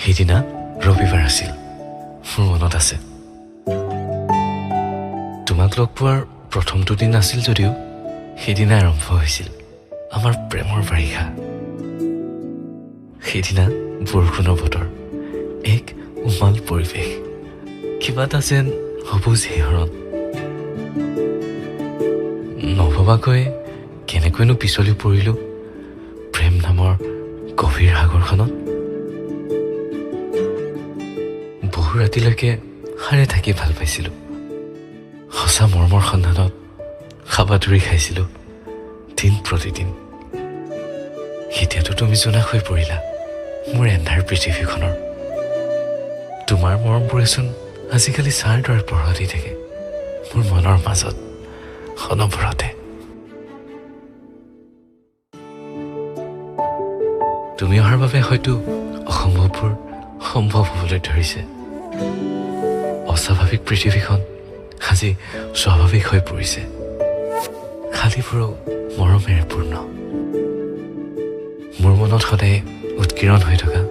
সেইদিনা ৰবিবাৰ আছিল, মোৰ মনত আছে। তোমাক লগ পোৱাৰ প্ৰথমটো দিন আছিল যদিও সেইদিনা আৰম্ভ হৈছিল আমাৰ প্ৰেমৰ বাৰিষা। সেইদিনা বৰষুণৰ বতৰ, এক উমাল পৰিৱেশ, কিবা এটা যেন সবুজ শিহৰণ। নভবাকৈ কেনেকৈনো পিছলি পৰিলোঁ প্ৰেম নামৰ গভীৰ সাগৰখনত। বহু ৰাতিলৈকে সাৰে থাকি ভাল পাইছিলোঁ, সঁচা মৰমৰ সন্ধানত হাবাথুৰি খাইছিলোঁ দিন প্ৰতিদিন। এতিয়াতো তুমি জোনাক হৈ পৰিলা মোৰ এন্ধাৰ পৃথিৱীখনৰ। তোমাৰ মৰমবোৰেচোন আজিকালি ছাৰ দৰে পঢ়া দি থাকে মোৰ মনৰ মাজত অনবৰতে। তুমি অহাৰ বাবে হয়তো অসম্ভৱবোৰ সম্ভৱ হ'বলৈ ধৰিছে। অস্বাভাৱিক পৃথিৱীখন আজি স্বাভাৱিক হৈ পৰিছে, খালীবোৰো মৰমেৰে পূৰ্ণ। মোৰ মনত সদায় উৎকীৰ্ণ হৈ থকা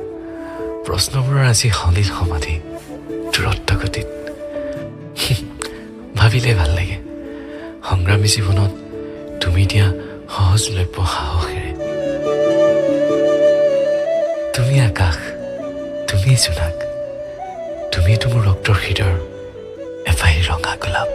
প্ৰশ্নবোৰৰ আজি সলিল সমাধি দূৰত্ব গতিত। ভাবিলে ভাল লাগে সংগ্ৰামী জীৱনত তুমি দিয়া সহজলভ্য সাহসেৰে। তুমি আকাশ, তুমি জোনাক, তুমিতো মোৰ ৰক্তৰ হৃদয়ৰ এপাহি ৰঙা গোলাপ।